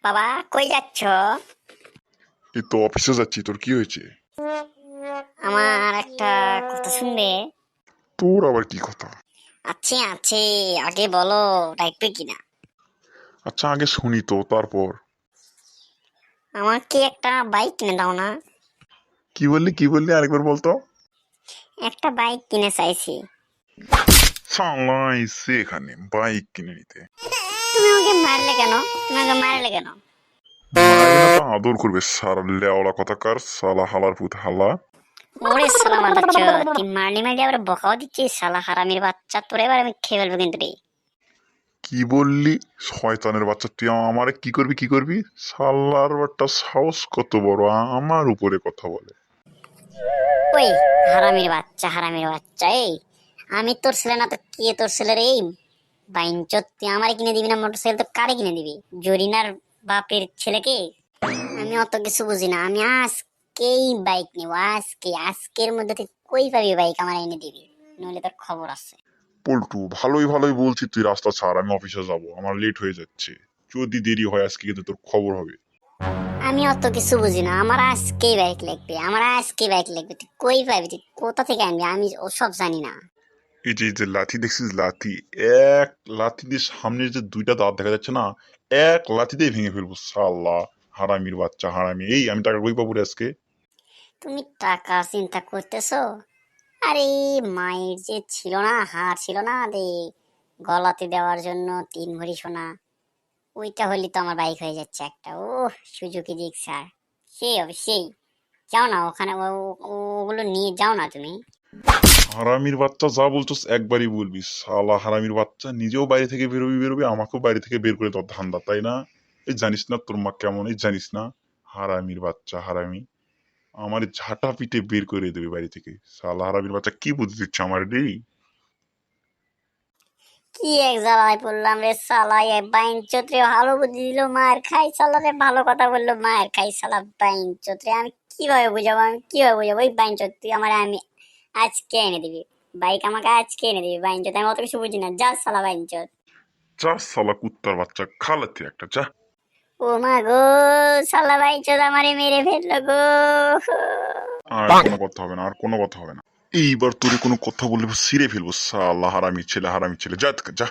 বাবা, কই যাচ্ছ? এই তো অফিসে যাচ্ছি। তোর কি হয়েছে? আমার একটা কথা শুনবে? তোর আবার কি কথা? আছে আছে, আগে বলো ডাকবে কিনা। আচ্ছা আগে শুনি তো, তারপর। আমাকে একটা বাইক কিনে দাও না। কি বললি আরেকবার বলতো। একটা বাইক কিনে চাইছি। চালাইছে এখানে বাইক কিনে নিতে। তুমি আমাকে মারলে কেন? তুমি আমাকে মারলে কেন? মারবে না তো আদর করবে, সারা লেওড়া কথাকার সালা হালার পুত হালা। ওরে শালা মাদারচোদ, তুই মারলি মারলি আবার বকাও দিচ্ছিস, শালা হারামির বাচ্চা, তোর এবার আমি খেয়ে ফেলবো কিন্তু রে। কি বললি? শয়তানের বাচ্চা, তুই আমারে কি করবি? সালার বাট্টা সাহস কত বড়, আমার উপরে কথা বলে। ওই হারামির বাচ্চা, হারামির বাচ্চা, এই আমি তোর ছেলে না তো কে তোর ছেলে রে? এই বাইঞ্চোদ, তুই আমারে কিনে দিবি না মোটরসাইকেল তো কারে কিনে দিবি? জরিনার বাপের ছেলেকে? আমি অত কিছু বুঝি না, আমি আজকেই বাইক নেবো, আজকের মধ্যে তুই কই পাবি বাইক আমার এনে দিবি, নইলে তোর খবর আছে। পল্টু, ভালোই ভালোই বলছি, তুই রাস্তা ছাড়, আমি অফিসে যাব, আমার লেট হয়ে যাচ্ছে। যদি দেরি হয় আজকে কিন্তু তোর খবর হবে। আমি অত কিছু বুঝি না, আমার আজকেই বাইক লাগবে, আমার আজকেই বাইক লাগবে, তুই কই পাবি, তুই কোথা থেকে আনবি, আমি ওসব জানি না। এই যে লাথি দেখছিস, লাথি। এক লাথি দিয়ে সামনের যে দুইটা দাঁত দেখা যাচ্ছে না, এক লাথিতেই ভেঙে ফেলবো সাল্লা। হারামির বাচ্চা হারামি, এই আমি টাকা কই পাবো রে আজকে? তুমি টাকা চিন্তা করতেছো? আরে মায়ের যে ছিল না, হার ছিল না রে, গলাতে দেওয়ার জন্য 3 ভরি সোনা, ওইটা হলে তো আমার বাইক হয়ে যাচ্ছে একটা। ও সুজুকি জিক্সার, সেই হবে সেই। যাও না ওখানে, ওগুলো নিয়ে যাও না তুমি। হারামির বাচ্চা, যা বলছোস একবারই বলবি সালা হারামির বাচ্চা। নিজেও বাইরে থেকে বেরোবি, আমাকেও বাইরে থেকে বের করে তোর ধান্দা, তাই না? এই জানিস না তোর মা কেমন, এই জানিস না? হারামির বাচ্চা হারামি, আমার ঝাঁটা পিটে বের করে দেবে বাড়ি থেকে। সালা হারামির বাচ্চা, কি বুঝতে দিচ্ছে আমার রে? কি এক জ্বালায় পড়লাম রে শালা, এ বাইন চোত্রে ভালো বুদ্ধি দিল, মায়ের খাই শালা রে, ভালো কথা বললো মায়ের খাই শালা বাইন চোত্রে। আমি কিভাবে বুঝাবো, আমি কিভাবে বুঝাবো? ওই বাইন চোত, তুই আমার আমি আজকে এনে দিবি বাইক, আমাকে আজকে এনে দিবি বাইন চোত, আমি অত কিছু বুঝি না, যা শালা বাইন চোত। যা সালা কুত্তার বাচ্চা, খালাতি একটা, যা। ও মা গো, শালা বাইন চোত আমারে মেরে ফেললো গো। আর কোনো কথা হবে না, আর কোনো কথা হবে না। এইবার তোরে কোনো কথা বললে ছিঁড়ে ফেলবো সালা হারামি ছেলে, হারামি ছেলে, যা থেকে, যা।